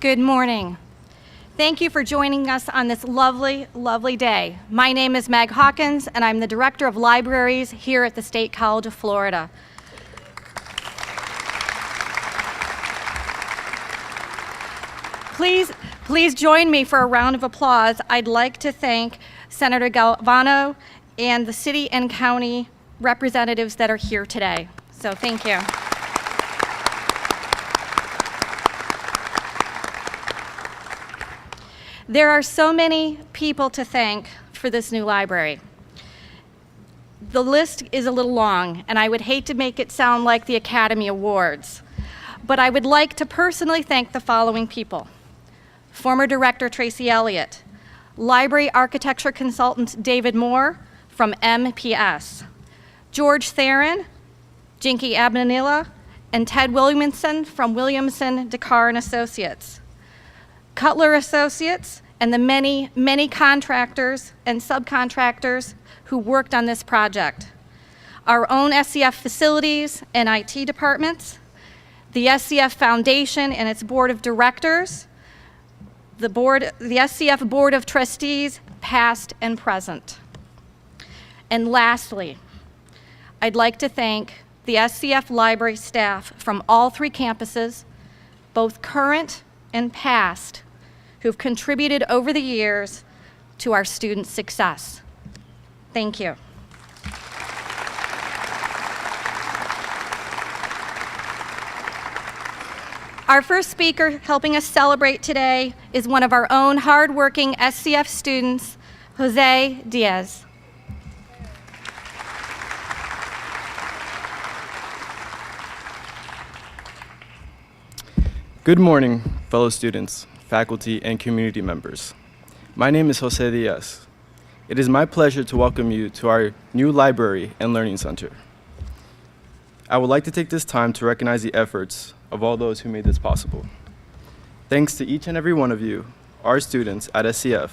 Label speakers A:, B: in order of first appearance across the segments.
A: Good morning. Thank you for joining us on this lovely, lovely day. My name is Meg Hawkins, and I'm the Director of Libraries here at the State College of Florida. Please join me for a round of applause. I'd like to thank Senator Galvano and the city and county representatives that are here today. So thank you. There are so many people to thank for this new library. The list is a little long, and I would hate to make it sound like the Academy Awards, but I would like to personally thank the following people. Former Director Tracy Elliott, Library Architecture Consultant David Moore from MPS, George Theron, Jinky Abnanila, and Ted Williamson from Williamson, Dakar & Associates. Cutler Associates, and the many, many contractors and subcontractors who worked on this project. Our own SCF facilities and IT departments, the SCF Foundation and its board of directors, the SCF Board of Trustees, past and present. And lastly, I'd like to thank the SCF library staff from all three campuses, both current and past, who've contributed over the years to our students' success. Thank you. Our first speaker helping us celebrate today is one of our own hardworking SCF students, Jose Diaz.
B: Good morning, fellow students, faculty, and community members. My name is Jose Diaz. It is my pleasure to welcome you to our new library and learning center. I would like to take this time to recognize the efforts of all those who made this possible. Thanks to each and every one of you, our students at SCF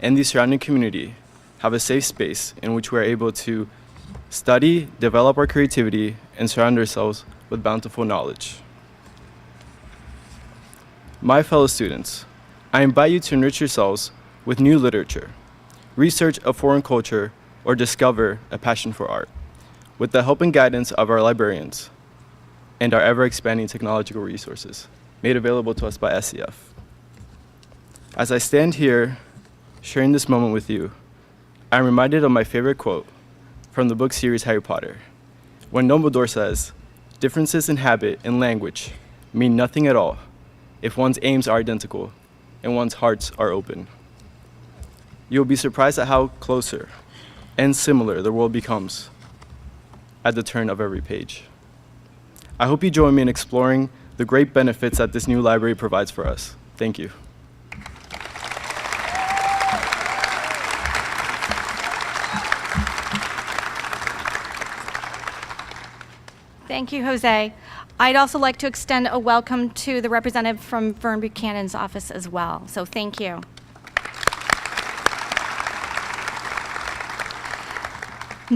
B: and the surrounding community have a safe space in which we are able to study, develop our creativity, and surround ourselves with bountiful knowledge. My fellow students, I invite you to enrich yourselves with new literature, research a foreign culture, or discover a passion for art, with the help and guidance of our librarians and our ever-expanding technological resources made available to us by SCF. As I stand here sharing this moment with you, I'm reminded of my favorite quote from the book series Harry Potter, when Dumbledore says, "Differences in habit and language mean nothing at all if one's aims are identical and one's hearts are open." You'll be surprised at how closer and similar the world becomes at the turn of every page. I hope you join me in exploring the great benefits that this new library provides for us. Thank you.
A: Thank you, Jose. I'd also like to extend a welcome to the representative from Vern Buchanan's office as well, so thank you.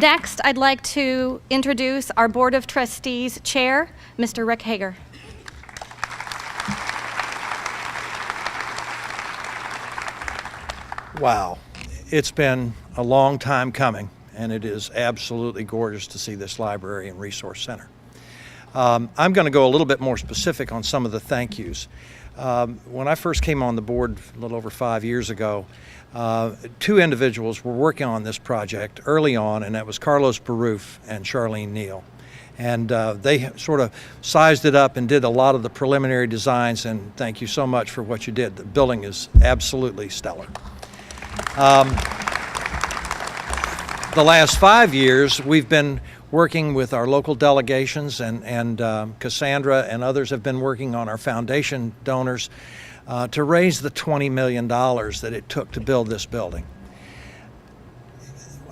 A: Next, I'd like to introduce our Board of Trustees Chair, Mr. Rick Hager.
C: Wow, it's been a long time coming, and it is absolutely gorgeous to see this library and resource center. I'm going to go a little bit more specific on some of the thank yous. When I first came on the board a little over 5 years ago, two individuals were working on this project early on, and that was Carlos Baruf and Charlene Neal. And they sort of sized it up and did a lot of the preliminary designs, and thank you so much for what you did. The building is absolutely stellar. The last 5 years, we've been working with our local delegations, and Cassandra and others have been working on our foundation donors to raise the $20 million that it took to build this building.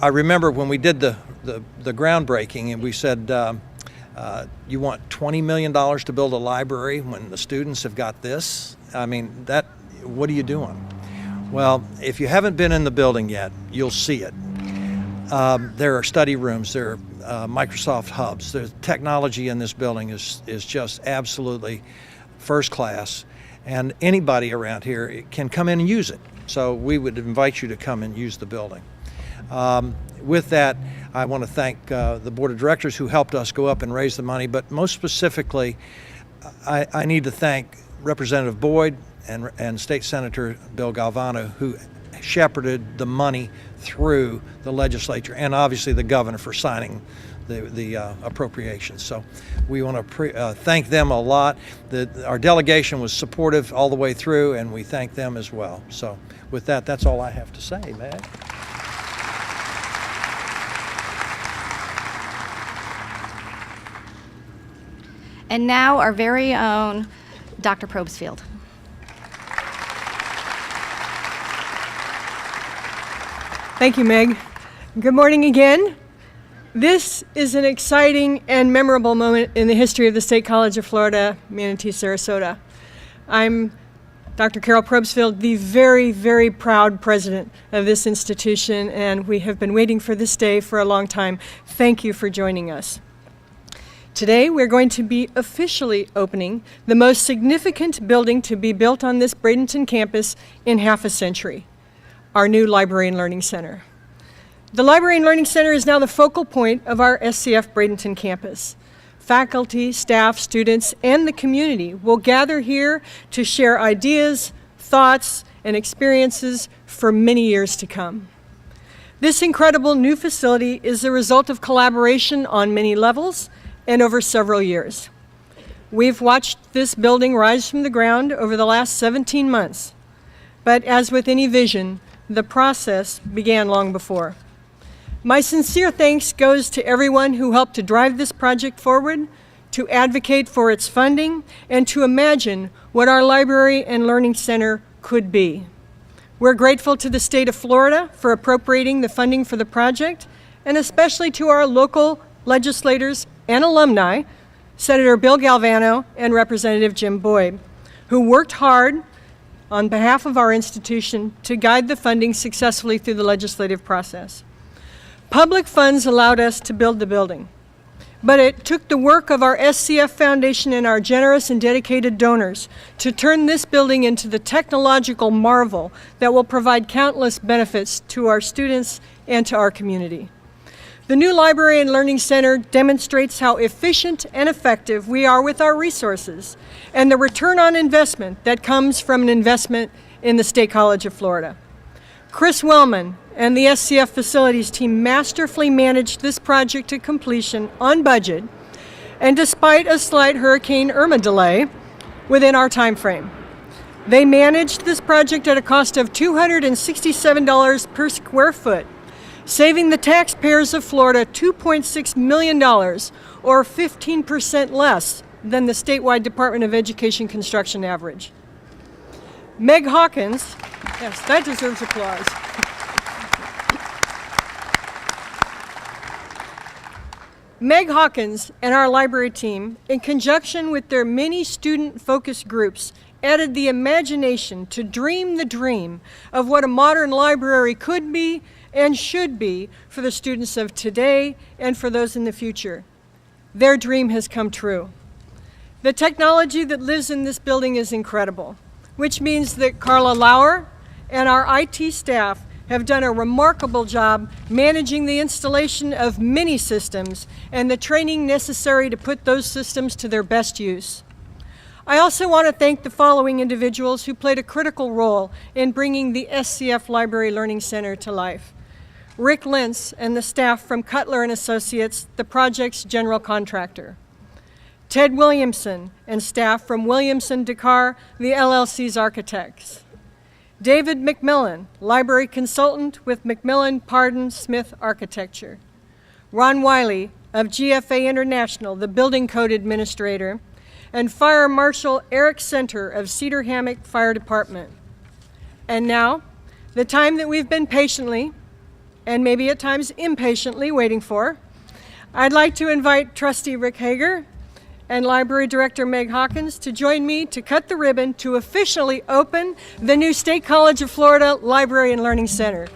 C: I remember when we did the groundbreaking, and we said, you want $20 million to build a library when the students have got this? I mean, what are you doing? Well, if you haven't been in the building yet, you'll see it. There are study rooms, there are Microsoft hubs. The technology in this building is just absolutely first class, and anybody around here can come in and use it. So we would invite you to come and use the building. With that, I want to thank the board of directors who helped us go up and raise the money, but most specifically, I need to thank Representative Boyd and State Senator Bill Galvano, who shepherded the money through the legislature, and obviously the governor for signing the appropriations. So we want to thank them a lot. Our delegation was supportive all the way through, and we thank them as well. So with that, that's all I have to say, Meg.
A: And now our very own Dr. Probst.
D: Thank you, Meg. Good morning again. This is an exciting and memorable moment in the history of the State College of Florida, Manatee, Sarasota. I'm Dr. Carol Probst, the very, very proud president of this institution, and we have been waiting for this day for a long time. Thank you for joining us. Today, we're going to be officially opening the most significant building to be built on this Bradenton campus in half a century, our new Library and Learning Center. The Library and Learning Center is now the focal point of our SCF Bradenton campus. Faculty, staff, students, and the community will gather here to share ideas, thoughts, and experiences for many years to come. This incredible new facility is the result of collaboration on many levels and over several years. We've watched this building rise from the ground over the last 17 months, but as with any vision, the process began long before. My sincere thanks goes to everyone who helped to drive this project forward, to advocate for its funding, and to imagine what our Library and Learning Center could be. We're grateful to the state of Florida for appropriating the funding for the project, and especially to our local legislators and alumni, Senator Bill Galvano and Representative Jim Boyd, who worked hard on behalf of our institution to guide the funding successfully through the legislative process. Public funds allowed us to build the building, but it took the work of our SCF Foundation and our generous and dedicated donors to turn this building into the technological marvel that will provide countless benefits to our students and to our community. The new Library and Learning Center demonstrates how efficient and effective we are with our resources and the return on investment that comes from an investment in the State College of Florida. Chris Wellman and the SCF facilities team masterfully managed this project to completion on budget, and despite a slight Hurricane Irma delay, within our time frame. They managed this project at a cost of $267 per square foot, saving the taxpayers of Florida $2.6 million, or 15% less than the statewide Department of Education construction average. Meg Hawkins, yes, that deserves applause. Meg Hawkins and our library team, in conjunction with their many student-focused groups, added the imagination to dream the dream of what a modern library could be and should be for the students of today and for those in the future. Their dream has come true. The technology that lives in this building is incredible, which means that Carla Lauer and our IT staff have done a remarkable job managing the installation of many systems and the training necessary to put those systems to their best use. I also want to thank the following individuals who played a critical role in bringing the SCF Library Learning Center to life. Rick Lentz and the staff from Cutler & Associates, the project's general contractor. Ted Williamson and staff from Williamson Dakar, the LLC's architects. David McMillan, library consultant with McMillan Pardon Smith Architecture. Ron Wiley of GFA International, the building code administrator, and Fire Marshal Eric Center of Cedar Hammock Fire Department. And now, the time that we've been patiently, and maybe at times impatiently, waiting for, I'd like to invite Trustee Rick Hager and Library Director Meg Hawkins to join me to cut the ribbon to officially open the new State College of Florida Library and Learning Center.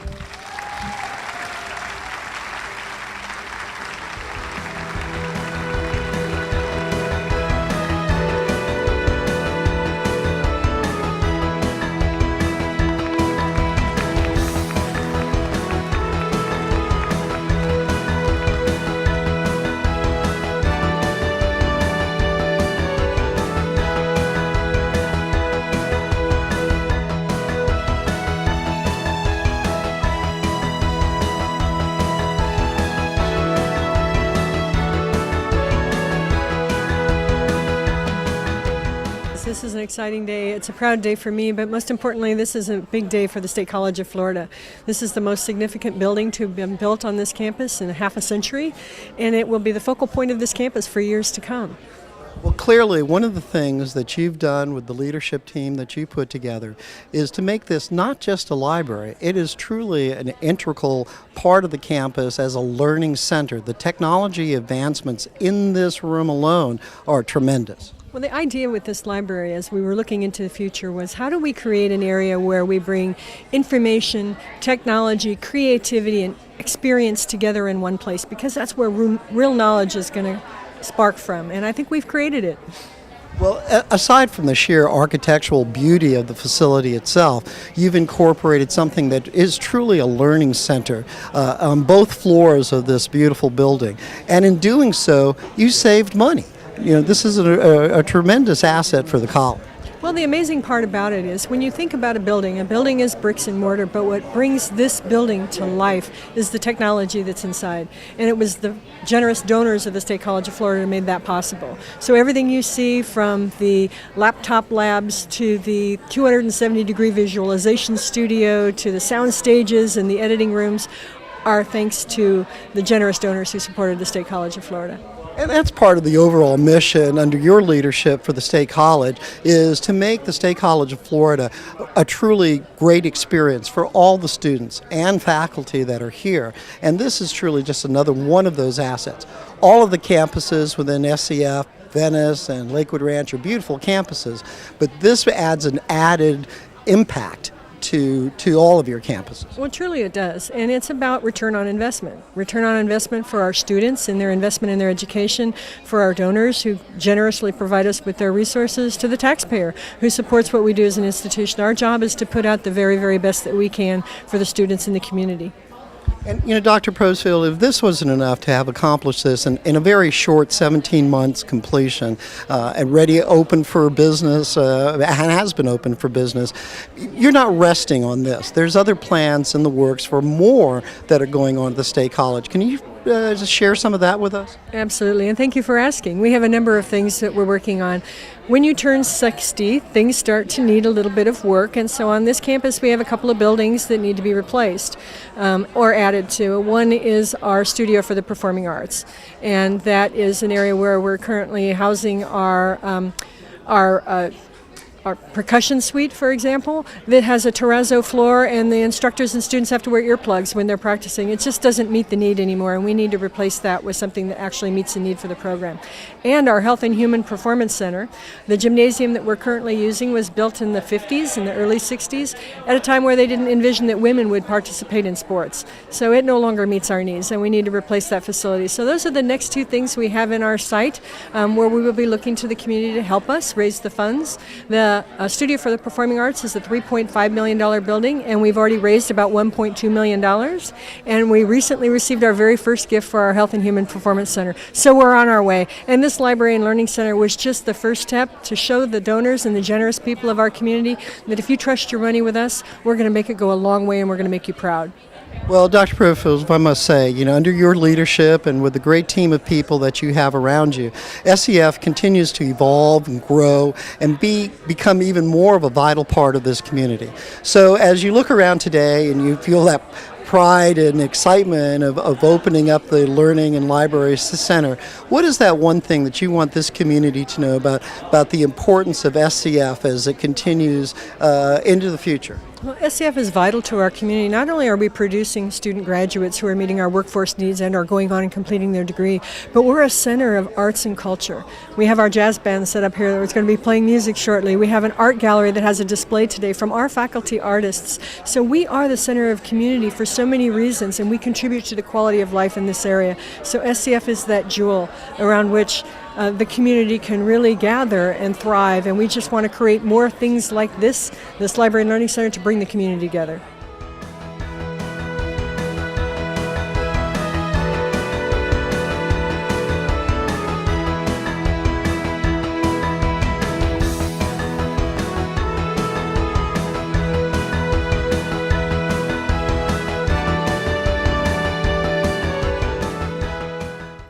D: This is an exciting day. It's a proud day for me, but most importantly, this is a big day for the State College of Florida. This is the most significant building to have been built on this campus in half a century, and it will be the focal point of this campus for years to come.
E: Well, clearly, one of the things that you've done with the leadership team that you put together is to make this not just a library. It is truly an integral part of the campus as a learning center. The technology advancements in this room alone are tremendous.
D: Well, the idea with this library as we were looking into the future was how do we create an area where we bring information, technology, creativity, and experience together in one place, because that's where real knowledge is going to spark from, and I think we've created it.
E: Well, aside from the sheer architectural beauty of the facility itself, you've incorporated something that is truly a learning center on both floors of this beautiful building, and in doing so, you saved money. You know, this is a tremendous asset for the college.
D: Well, the amazing part about it is when you think about a building is bricks and mortar, but what brings this building to life is the technology that's inside. And it was the generous donors of the State College of Florida who made that possible. So everything you see from the laptop labs to the 270-degree visualization studio to the sound stages and the editing rooms are thanks to the generous donors who supported the State College of Florida.
E: And that's part of the overall mission under your leadership for the State College, is to make the State College of Florida a truly great experience for all the students and faculty that are here. And this is truly just another one of those assets. All of the campuses within SCF, Venice and Lakewood Ranch are beautiful campuses, but this adds an added impact to all of your campuses.
D: Well, truly it does, and it's about return on investment. Return on investment for our students and their investment in their education, for our donors who generously provide us with their resources, to the taxpayer who supports what we do as an institution. Our job is to put out the very, very best that we can for the students in the community.
E: And, you know, Dr. Probst, if this wasn't enough to have accomplished this in a very short 17 months completion and ready, open for business, and has been open for business, you're not resting on this. There's other plans in the works for more that are going on at the State College. Can you just share some of that with us?
D: Absolutely, and thank you for asking. We have a number of things that we're working on. When you turn 60, things start to need a little bit of work, and so on this campus we have a couple of buildings that need to be replaced or added to. One is our studio for the performing arts, and that is an area where we're currently housing our our percussion suite, for example, that has a terrazzo floor, and the instructors and students have to wear earplugs when they're practicing. It just doesn't meet the need anymore, and we need to replace that with something that actually meets the need for the program. And our Health and Human Performance Center, the gymnasium that we're currently using was built in the 50s and the early 60s at a time where they didn't envision that women would participate in sports. So it no longer meets our needs, and we need to replace that facility. So those are the next two things we have in our site, where we will be looking to the community to help us raise the funds. The Studio for the Performing Arts is a $3.5 million building, and we've already raised about $1.2 million. And we recently received our very first gift for our Health and Human Performance Center. So we're on our way. And this Library and Learning Center was just the first step to show the donors and the generous people of our community that if you trust your money with us, we're going to make it go a long way, and we're going to make you proud.
E: Well, Dr. Profield, if I must say, under your leadership and with the great team of people that you have around you, SCF continues to evolve and grow and become even more of a vital part of this community. So as you look around today and you feel that pride and excitement of opening up the Learning and Library Center, what is that one thing that you want this community to know about the importance of SCF as it continues into the future?
D: Well, SCF is vital to our community. Not only are we producing student graduates who are meeting our workforce needs and are going on and completing their degree, but we're a center of arts and culture. We have our jazz band set up here that's going to be playing music shortly. We have an art gallery that has a display today from our faculty artists. So we are the center of community for so many reasons, and we contribute to the quality of life in this area. So SCF is that jewel around which the community can really gather and thrive, and we just want to create more things like this Library and Learning Center to bring the community together.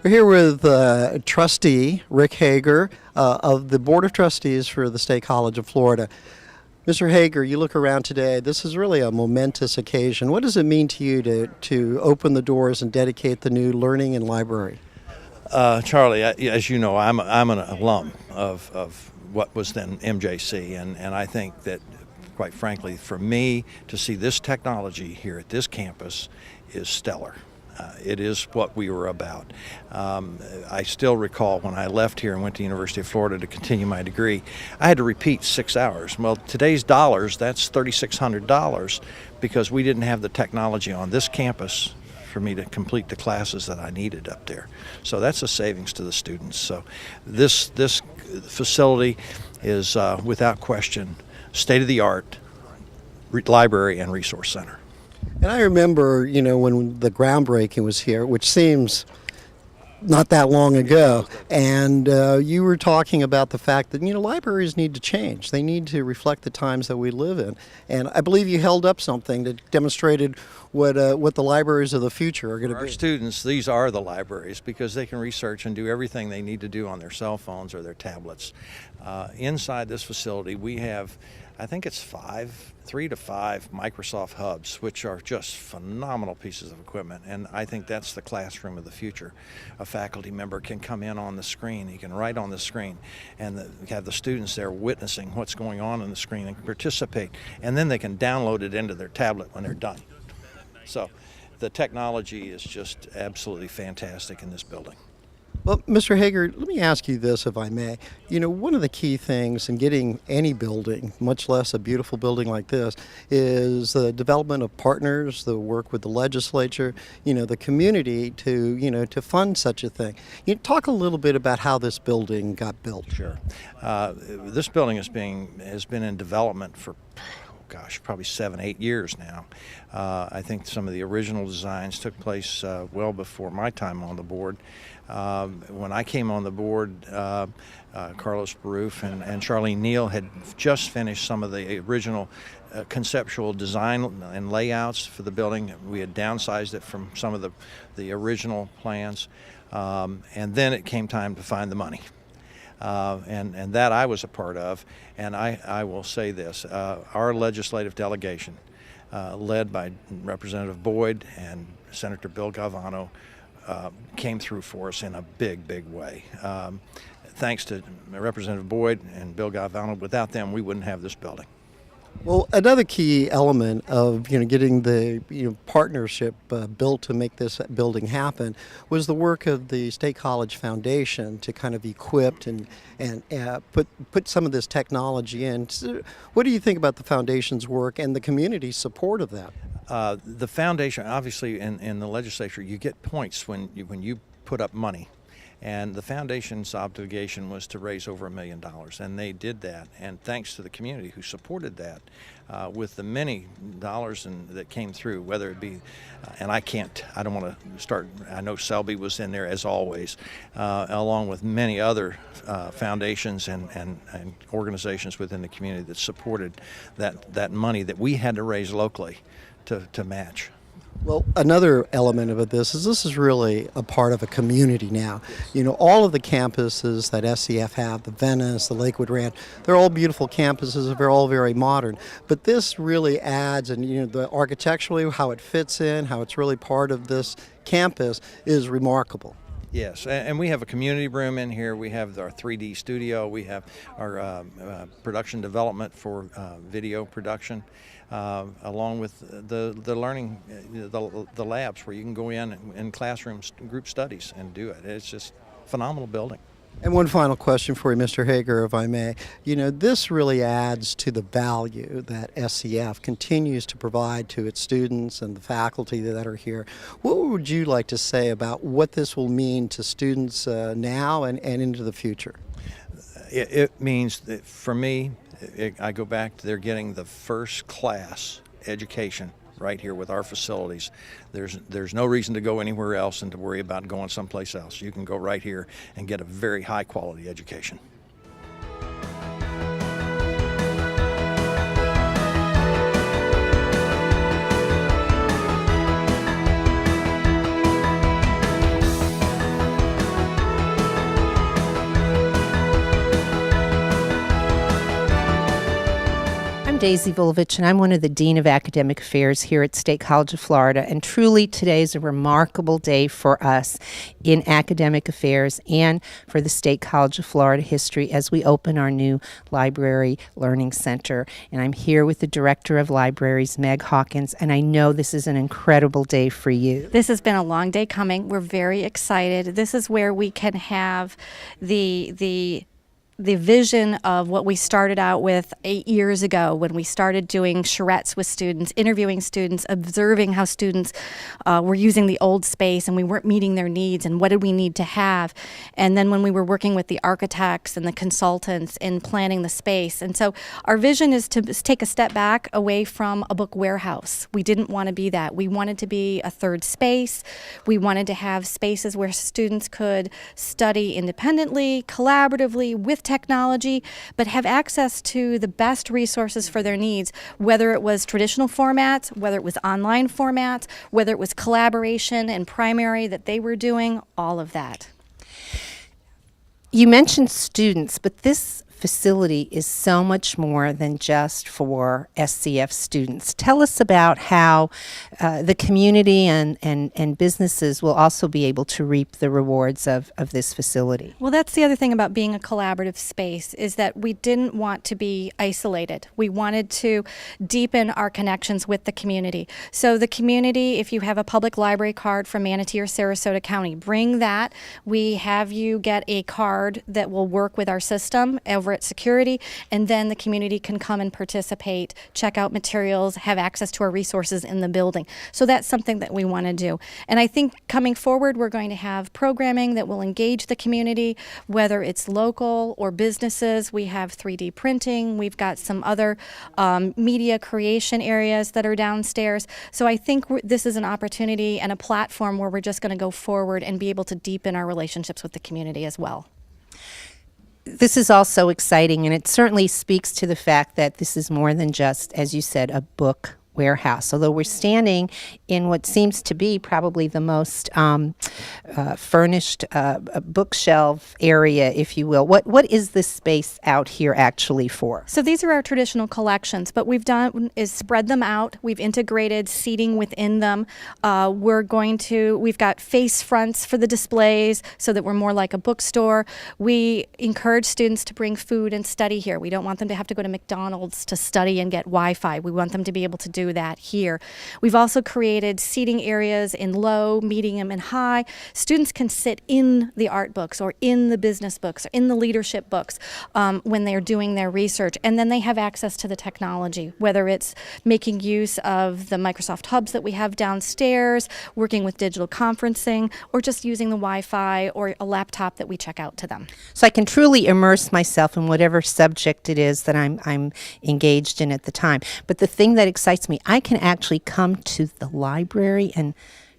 E: We're here with trustee Rick Hager of the Board of Trustees for the State College of Florida. Mr. Hager, you look around today, this is really a momentous occasion. What does it mean to you to open the doors and dedicate the new Learning and Library?
C: Charlie, as you know, I'm an alum of what was then MJC, and I think that, quite frankly, for me to see this technology here at this campus is stellar. It is what we were about. I still recall when I left here and went to the University of Florida to continue my degree, I had to repeat 6 hours. Well, today's dollars, that's $3,600 because we didn't have the technology on this campus for me to complete the classes that I needed up there. So that's a savings to the students. So this facility is without question state-of-the-art library and resource center.
E: And I remember, when the groundbreaking was here, which seems not that long ago, and you were talking about the fact that, libraries need to change. They need to reflect the times that we live in. And I believe you held up something that demonstrated what the libraries of the future are going to be.
C: For our students, these are the libraries because they can research and do everything they need to do on their cell phones or their tablets. Inside this facility, we have, I think it's 3 to 5 Microsoft hubs, which are just phenomenal pieces of equipment, and I think that's the classroom of the future. A faculty member can come in on the screen, he can write on the screen, and have the students there witnessing what's going on the screen and participate, and then they can download it into their tablet when they're done. So the technology is just absolutely fantastic in this building.
E: Well, Mr. Hager, let me ask you this, if I may. One of the key things in getting any building, much less a beautiful building like this, is the development of partners, the work with the legislature, the community to fund such a thing. You talk a little bit about how this building got built.
C: Sure. This building has been in development for probably 7-8 years now. I think some of the original designs took place well before my time on the board. When I came on the board, Carlos Baruf and Charlene Neal had just finished some of the original conceptual design and layouts for the building. We had downsized it from some of the original plans, and then it came time to find the money. And that I was a part of, and I will say this, our legislative delegation, led by Representative Boyd and Senator Bill Galvano, came through for us in a big, big way. Thanks to Representative Boyd and Bill Galvano. Without them, we wouldn't have this building.
E: Well, another key element of getting the partnership built to make this building happen was the work of the State College Foundation to kind of equip and put some of this technology in. So what do you think about the foundation's work and the community's support of that?
C: The foundation, obviously, in the legislature, you get points when you put up money. And the foundation's obligation was to raise over $1 million, and they did that. And thanks to the community who supported that, with the many dollars that came through, whether it be, and I don't want to start. I know Selby was in there as always, along with many other foundations and organizations within the community that supported that money that we had to raise locally to match.
E: Well, another element of this is really a part of a community now. All of the campuses that SCF have, the Venice, the Lakewood Rand, they're all beautiful campuses, they're all very modern. But this really adds, and the architecturally, how it fits in, how it's really part of this campus is remarkable.
C: Yes, and we have a community room in here. We have our 3D studio. We have our production development for video production, along with the learning, the labs where you can go in classrooms, group studies, and do it. It's just a phenomenal building.
E: And one final question for you, Mr. Hager, if I may. This really adds to the value that SCF continues to provide to its students and the faculty that are here. What would you like to say about what this will mean to students now and into the future?
C: It means that for me, I go back to they're getting the first class education right here with our facilities. There's no reason to go anywhere else and to worry about going someplace else. You can go right here and get a very high quality education.
F: Daisy Vulovich, and I'm one of the Dean of Academic Affairs here at State College of Florida. And truly, today is a remarkable day for us in academic affairs and for the State College of Florida history as we open our new Library Learning Center. And I'm here with the Director of Libraries, Meg Hawkins, and I know this is an incredible day for you.
A: This has been a long day coming. We're very excited. This is where we can have the vision of what we started out with 8 years ago when we started doing charrettes with students, interviewing students, observing how students were using the old space and we weren't meeting their needs and what did we need to have. And then when we were working with the architects and the consultants in planning the space. And so our vision is to take a step back away from a book warehouse. We didn't want to be that. We wanted to be a third space. We wanted to have spaces where students could study independently, collaboratively, with technology, but have access to the best resources for their needs, whether it was traditional formats, whether it was online formats, whether it was collaboration and primary that they were doing, all of that.
F: You mentioned students, but this facility is so much more than just for SCF students. Tell us about how the community and businesses will also be able to reap the rewards of this facility.
A: Well, that's the other thing about being a collaborative space is that we didn't want to be isolated. We wanted to deepen our connections with the community. So the community, if you have a public library card from Manatee or Sarasota County, bring that. We have you get a card that will work with our system over at security, and then the community can come and participate, check out materials, have access to our resources in the building. So that's something that we want to do. And I think coming forward, we're going to have programming that will engage the community, whether it's local or businesses. We have 3D printing. We've got some other media creation areas that are downstairs. So I think this is an opportunity and a platform where we're just going to go forward and be able to deepen our relationships with the community as well.
F: This is also exciting, and it certainly speaks to the fact that this is more than just, as you said, a book warehouse, although we're standing in what seems to be probably the most furnished bookshelf area, if you will. What is this space out here actually for?
A: So these are our traditional collections, but we've done is spread them out. We've integrated seating within them. We've got face fronts for the displays so that we're more like a bookstore. We encourage students to bring food and study here. We don't want them to have to go to McDonald's to study and get Wi-Fi. We want them to be able to do that here. We've also created seating areas in low, medium, and high. Students can sit in the art books or in the business books or in the leadership books when they're doing their research. And then they have access to the technology, whether it's making use of the Microsoft hubs that we have downstairs, working with digital conferencing, or just using the Wi-Fi or a laptop that we check out to them.
F: So I can truly immerse myself in whatever subject it is that I'm engaged in at the time. But the thing that excites me, I can actually come to the library and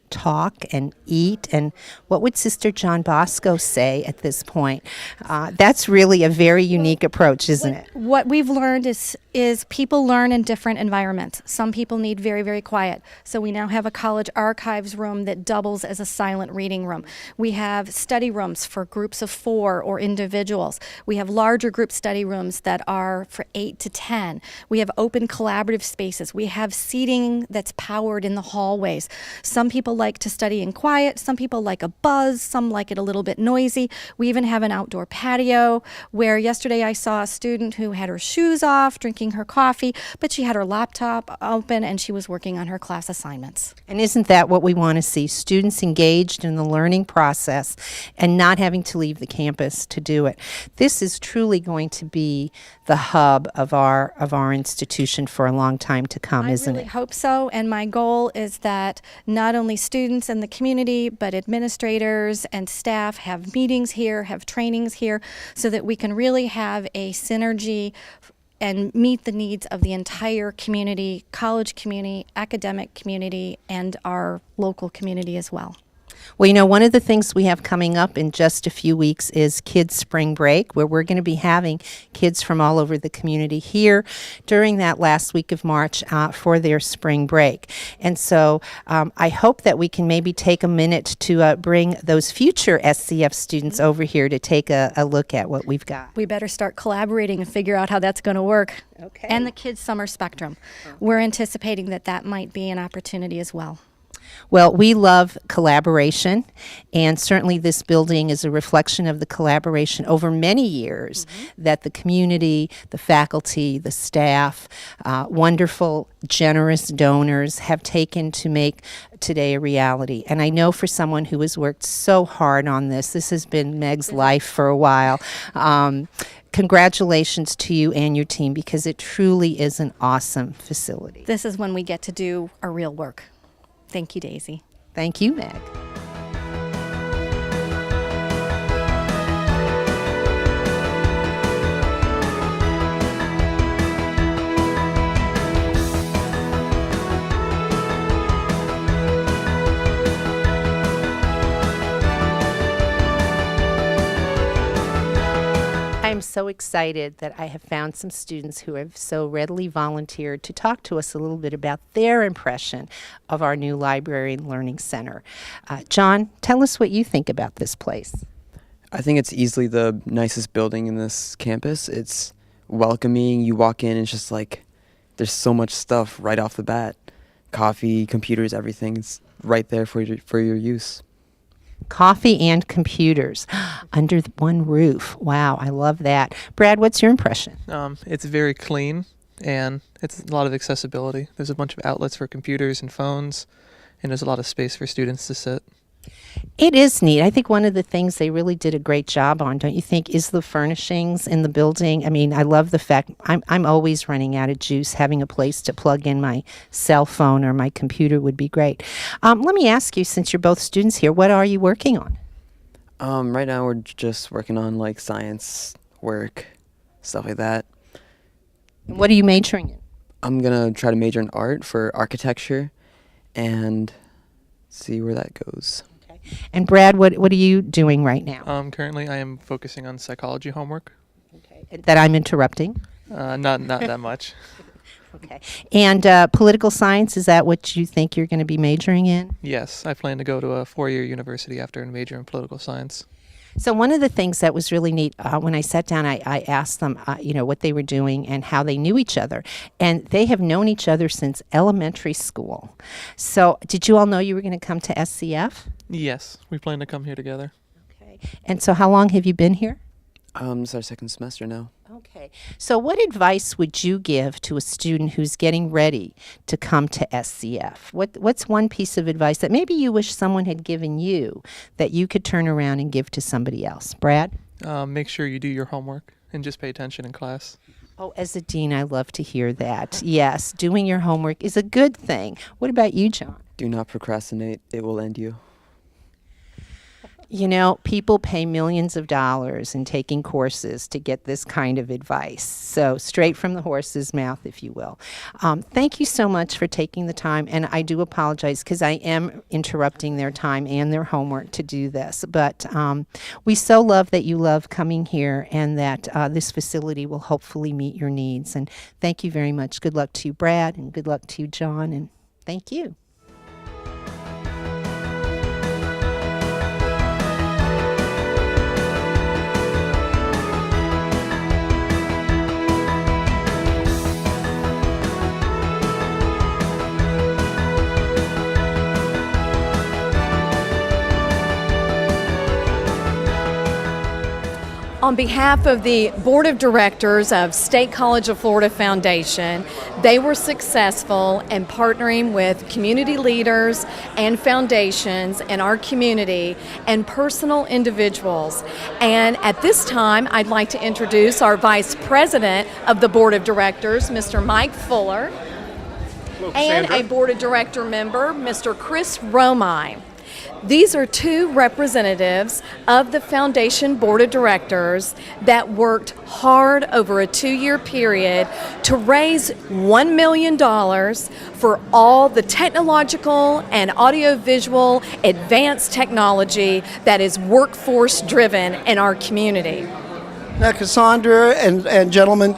F: talk and eat. And what would Sister John Bosco say at this point? That's really a very unique approach, isn't it?
A: What we've learned is people learn in different environments. Some people need very, very quiet. So we now have a college archives room that doubles as a silent reading room. We have study rooms for groups of 4 or individuals. We have larger group study rooms that are for 8 to 10. We have open collaborative spaces. We have seating that's powered in the hallways. Some people like to study in quiet. Some people like a buzz. Some like it a little bit noisy. We even have an outdoor patio where yesterday I saw a student who had her shoes off, drinking her coffee, but she had her laptop open and she was working on her class assignments.
F: And isn't that what we want to see? Students engaged in the learning process and not having to leave the campus to do it. This is truly going to be the hub of our institution for a long time to come, isn't
A: I really
F: it?
A: hope so, and my goal is that not only students and the community, but administrators and staff have meetings here, have trainings here, so that we can really have a synergy and meet the needs of the entire community, college community, academic community, and our local community as well.
F: Well, you know, one of the things we have coming up in just a few weeks is Kids Spring Break, where we're going to be having kids from all over the community here during that last week of March for their spring break. And so I hope that we can maybe take a minute to bring those future SCF students over here to take a look at what we've got.
A: We better start collaborating and figure out how that's going to work.
F: Okay.
A: And the Kids Summer Spectrum. We're anticipating that might be an opportunity as well.
F: Well, we love collaboration, and certainly this building is a reflection of the collaboration over many years that the community, the faculty, the staff, wonderful, generous donors have taken to make today a reality. And I know for someone who has worked so hard on this has been Meg's life for a while. Congratulations to you and your team, because it truly is an awesome facility.
A: This is when we get to do our real work. Thank you, Daisy.
F: Thank you, Meg. I'm so excited that I have found some students who have so readily volunteered to talk to us a little bit about their impression of our new library and learning center. John, tell us what you think about this place.
G: I think it's easily the nicest building in this campus. It's welcoming. You walk in and it's just like there's so much stuff right off the bat. Coffee, computers, everything. It's right there for your use.
F: Coffee and computers under one roof. Wow, I love that. Brad, what's your impression?
H: It's very clean, and it's a lot of accessibility. There's a bunch of outlets for computers and phones, and there's a lot of space for students to sit.
F: It is neat. I think one of the things they really did a great job on, don't you think, is the furnishings in the building. I mean, I love the fact I'm always running out of juice. Having a place to plug in my cell phone or my computer would be great. Let me ask you, since you're both students here, what are you working on?
G: Right now we're just working on like science work, stuff like that.
F: What are you majoring in?
G: I'm gonna try to major in art for architecture and see where that goes.
F: And Brad, what are you doing right now?
H: Currently, I am focusing on psychology homework.
F: Okay. That I'm interrupting?
H: Not that much.
F: Okay. And political science, is that what you think you're going to be majoring in?
H: Yes, I plan to go to a 4-year university after and major in political science.
F: So one of the things that was really neat, when I sat down, I asked them, what they were doing and how they knew each other. And they have known each other since elementary school. So did you all know you were going to come to SCF?
H: Yes, we plan to come here together.
F: Okay. And so how long have you been here?
G: It's our second semester now.
F: Okay. So what advice would you give to a student who's getting ready to come to SCF? What's one piece of advice that maybe you wish someone had given you that you could turn around and give to somebody else? Brad?
H: Make sure you do your homework and just pay attention in class.
F: Oh, as a dean, I love to hear that. Yes, doing your homework is a good thing. What about you, John?
G: Do not procrastinate. It will end you.
F: You know, people pay millions of dollars in taking courses to get this kind of advice. So straight from the horse's mouth, if you will. Thank you so much for taking the time. And I do apologize because I am interrupting their time and their homework to do this. But we so love that you love coming here and that this facility will hopefully meet your needs. And thank you very much. Good luck to you, Brad, and good luck to you, John. And thank you.
I: On behalf of the Board of Directors of State College of Florida Foundation, they were successful in partnering with community leaders and foundations in our community and personal individuals. And at this time, I'd like to introduce our Vice President of the Board of Directors, Mr. Mike Fuller, and a Board of Director member, Mr. Chris Romine. These are two representatives of the Foundation Board of Directors that worked hard over a 2-year period to raise $1 million for all the technological and audiovisual advanced technology that is workforce driven in our community.
E: Now, Cassandra and gentlemen,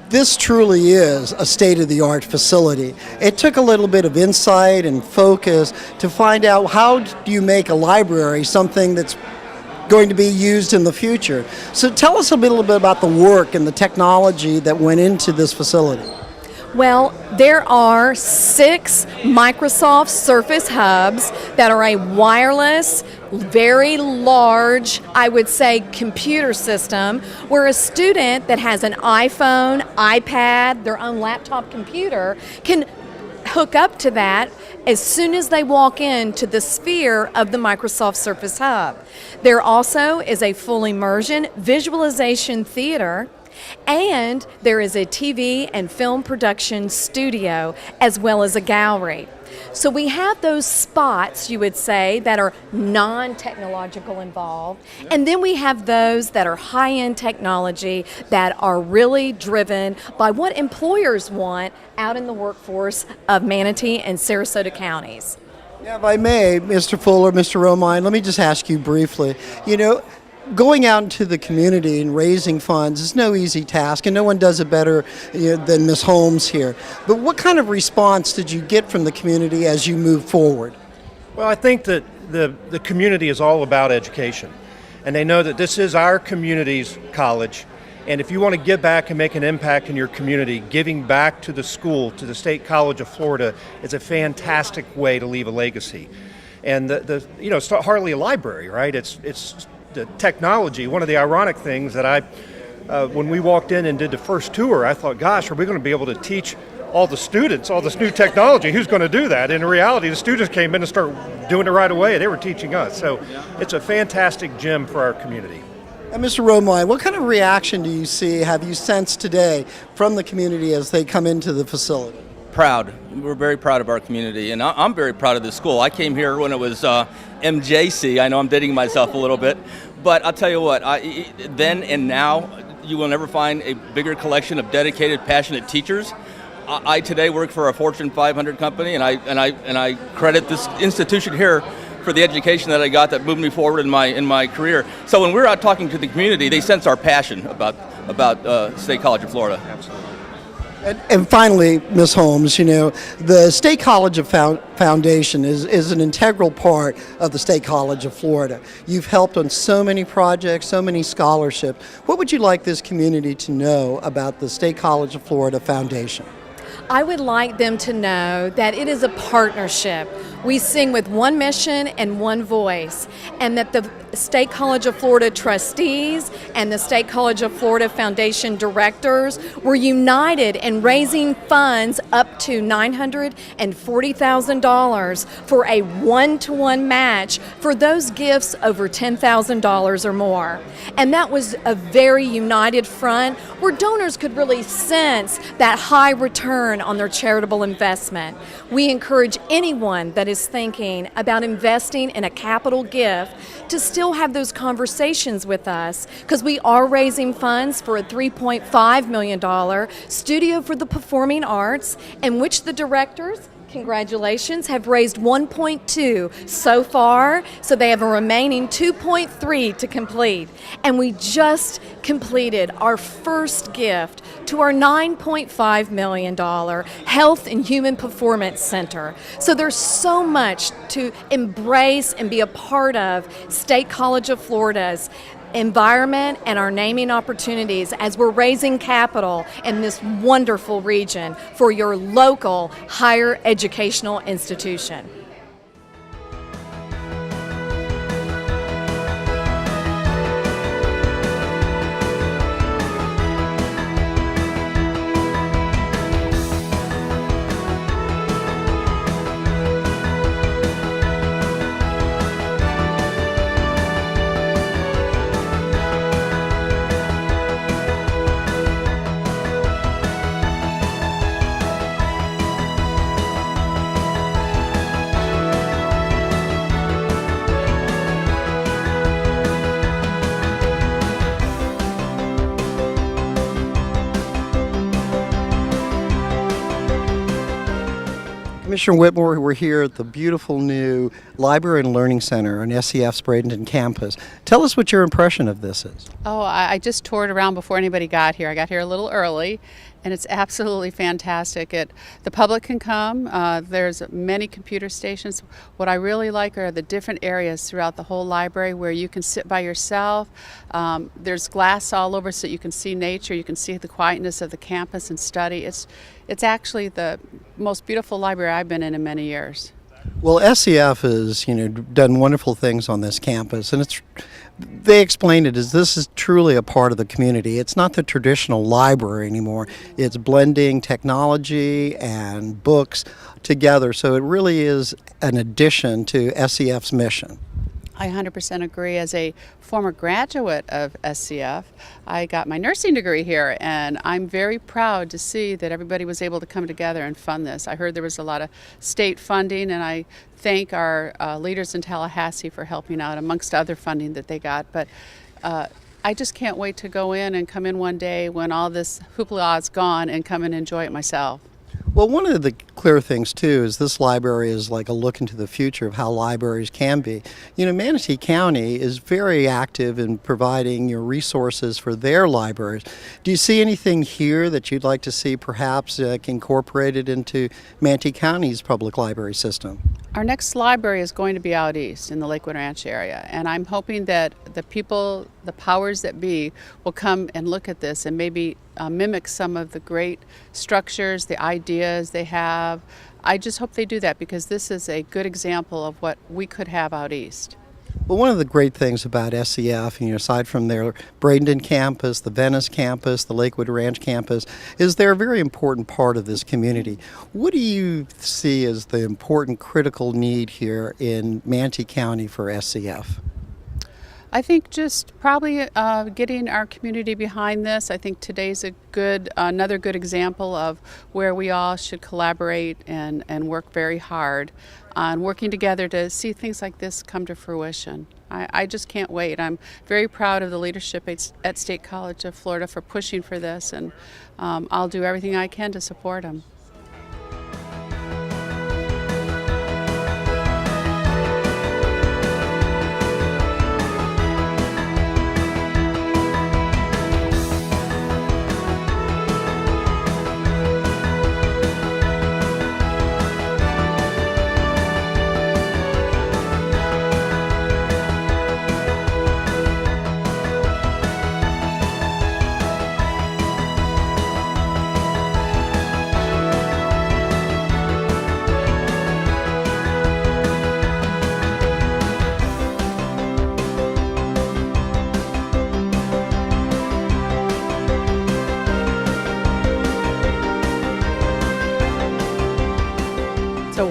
E: this truly is a state-of-the-art facility. It took a little bit of insight and focus to find out how do you make a library something that's going to be used in the future. So tell us a little bit about the work and the technology that went into this facility.
I: Well, there are 6 Microsoft Surface Hubs that are a wireless, very large, I would say, computer system where a student that has an iPhone, iPad, their own laptop computer can hook up to that as soon as they walk into the sphere of the Microsoft Surface Hub. There also is a full immersion visualization theater, and there is a TV and film production studio as well as a gallery. So we have those spots, you would say, that are non-technological involved, and then we have those that are high-end technology that are really driven by what employers want out in the workforce of Manatee and Sarasota counties.
E: Yeah, if I may, Mr. Fuller, Mr. Romine, let me just ask you briefly. You know, going out into the community and raising funds is no easy task, and no one does it better than Ms. Holmes here. But what kind of response did you get from the community as you move forward?
J: Well, I think that the community is all about education, and they know that this is our community's college, and if you want to give back and make an impact in your community, giving back to the school, to the State College of Florida, is a fantastic way to leave a legacy. And it's hardly a library, right? It's the technology. One of the ironic things that when we walked in and did the first tour, I thought, gosh, are we going to be able to teach all the students all this new technology? Who's going to do that? And in reality, the students came in and started doing it right away. They were teaching us. So it's a fantastic gem for our community.
E: And Mr. Romine, what kind of reaction do you see, have you sensed today from the community as they come into the facility?
K: Proud. We're very proud of our community, and I'm very proud of the school. I came here when it was MJC. I know I'm dating myself a little bit, but I'll tell you what, then and now, you will never find a bigger collection of dedicated, passionate teachers. I today work for a Fortune 500 company, and I credit this institution here for the education that I got that moved me forward in my career. So when we're out talking to the community, they sense our passion about State College of Florida.
J: Absolutely.
E: And finally, Ms. Holmes, the State College of Foundation is an integral part of the State College of Florida. You've helped on so many projects, so many scholarships. What would you like this community to know about the State College of Florida Foundation?
I: I would like them to know that it is a partnership. We sing with one mission and one voice, and that the State College of Florida trustees and the State College of Florida Foundation directors were united in raising funds up to $940,000 for a one-to-one match for those gifts over $10,000 or more. And that was a very united front where donors could really sense that high return on their charitable investment. We encourage anyone that is thinking about investing in a capital gift to still have those conversations with us, because we are raising funds for a $3.5 million studio for the performing arts, in which the directors, congratulations, have raised 1.2 so far, so they have a remaining 2.3 to complete. And we just completed our first gift to our $9.5 million Health and Human Performance Center. So there's so much to embrace and be a part of State College of Florida's environment and our naming opportunities as we're raising capital in this wonderful region for your local higher educational institution.
E: Commissioner Whitmore, we're here at the beautiful new Library and Learning Center on SCF's Bradenton campus. Tell us what your impression of this is.
L: Oh, I just toured around before anybody got here. I got here a little early, and it's absolutely fantastic. The public can come. There's many computer stations. What I really like are the different areas throughout the whole library where you can sit by yourself. There's glass all over so you can see nature. You can see the quietness of the campus and study. It's actually the most beautiful library I've been in many years.
E: Well, SCF has, done wonderful things on this campus, and they explained it as this is truly a part of the community. It's not the traditional library anymore. It's blending technology and books together, so it really is an addition to SCF's mission.
L: I 100% agree. As a former graduate of SCF, I got my nursing degree here, and I'm very proud to see that everybody was able to come together and fund this. I heard there was a lot of state funding, and I thank our leaders in Tallahassee for helping out, amongst other funding that they got. But I just can't wait to go in and come in one day when all this hoopla is gone and come and enjoy it myself.
E: Well, one of the clear things, too, is this library is like a look into the future of how libraries can be. Manatee County is very active in providing resources for their libraries. Do you see anything here that you'd like to see perhaps incorporated into Manatee County's public library system?
L: Our next library is going to be out east in the Lakewood Ranch area, and I'm hoping that the people, the powers that be, will come and look at this and maybe mimic some of the great structures, the ideas they have. I just hope they do that, because this is a good example of what we could have out east.
E: Well, one of the great things about SCF, aside from their Bradenton campus, the Venice campus, the Lakewood Ranch campus, is they're a very important part of this community. What do you see as the important critical need here in Manatee County for SCF?
L: I think just probably getting our community behind this. I think today's another good example of where we all should collaborate and work very hard on working together to see things like this come to fruition. I just can't wait. I'm very proud of the leadership at State College of Florida for pushing for this, and I'll do everything I can to support them.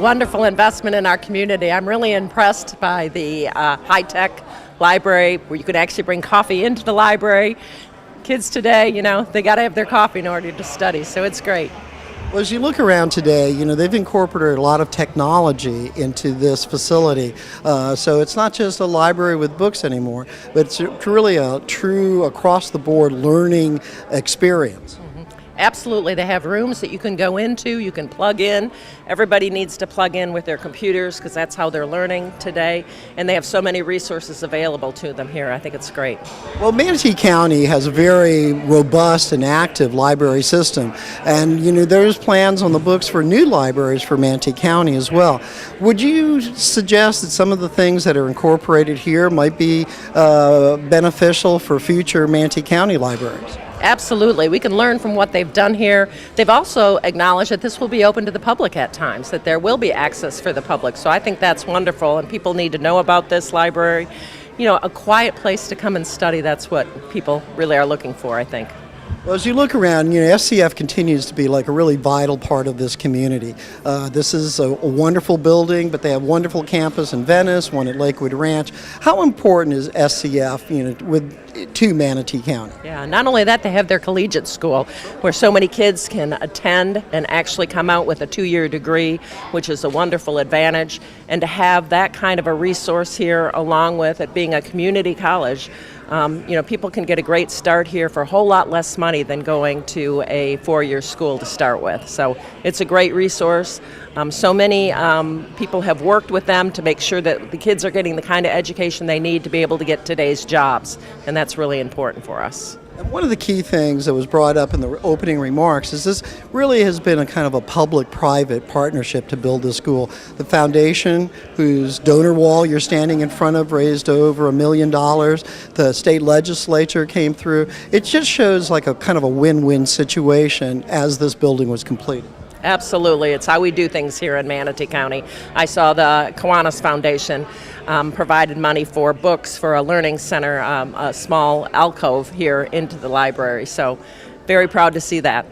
M: wonderful investment in our community. I'm really impressed by the high-tech library where you can actually bring coffee into the library. Kids today, they got to have their coffee in order to study, so it's great.
E: Well, as you look around today, they've incorporated a lot of technology into this facility. So it's not just a library with books anymore, but it's really a true across-the-board learning experience.
M: Absolutely. They have rooms that you can go into, you can plug in. Everybody needs to plug in with their computers because that's how they're learning today. And they have so many resources available to them here. I think it's great.
E: Well, Manatee County has a very robust and active library system. And, there's plans on the books for new libraries for Manatee County as well. Would you suggest that some of the things that are incorporated here might be beneficial for future Manatee County libraries?
M: Absolutely. We can learn from what they've done here. They've also acknowledged that this will be open to the public at times, that there will be access for the public. So I think that's wonderful, and people need to know about this library. A quiet place to come and study, that's what people really are looking for, I think.
E: Well, as you look around, SCF continues to be like a really vital part of this community. This is a wonderful building, but they have a wonderful campus in Venice, one at Lakewood Ranch. How important is SCF, to Manatee County?
M: Yeah, not only that, they have their collegiate school where so many kids can attend and actually come out with a 2-year degree, which is a wonderful advantage. And to have that kind of a resource here, along with it being a community college, people can get a great start here for a whole lot less money than going to a 4-year school to start with. So it's a great resource. So many people have worked with them to make sure that the kids are getting the kind of education they need to be able to get today's jobs, and that's really important for us.
E: And one of the key things that was brought up in the opening remarks is this really has been a kind of a public-private partnership to build this school. The foundation, whose donor wall you're standing in front of, raised over $1 million. The state legislature came through. It just shows like a kind of a win-win situation as this building was completed.
M: Absolutely. It's how we do things here in Manatee County. I saw the Kiwanis Foundation provided money for books for a learning center, a small alcove here into the library. So very proud to see that.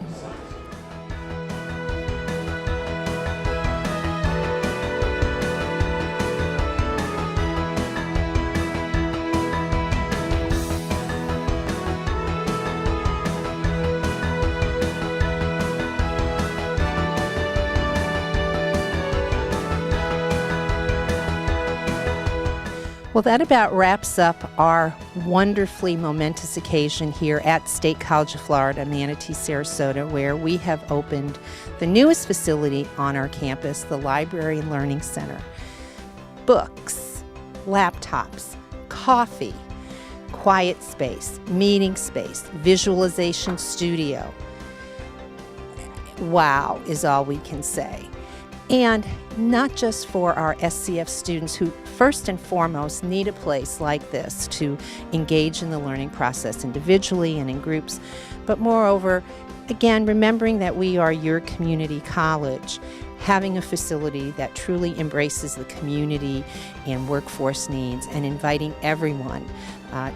F: Well, that about wraps up our wonderfully momentous occasion here at State College of Florida, Manatee, Sarasota, where we have opened the newest facility on our campus, the Library and Learning Center. Books, laptops, coffee, quiet space, meeting space, visualization studio. Wow is all we can say. And not just for our SCF students who first and foremost need a place like this to engage in the learning process individually and in groups, but moreover, again, remembering that we are your community college, having a facility that truly embraces the community and workforce needs, and inviting everyone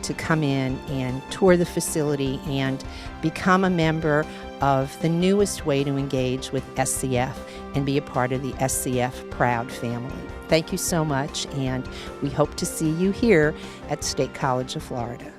F: to come in and tour the facility and become a member of the newest way to engage with SCF and be a part of the SCF Proud family. Thank you so much, and we hope to see you here at State College of Florida.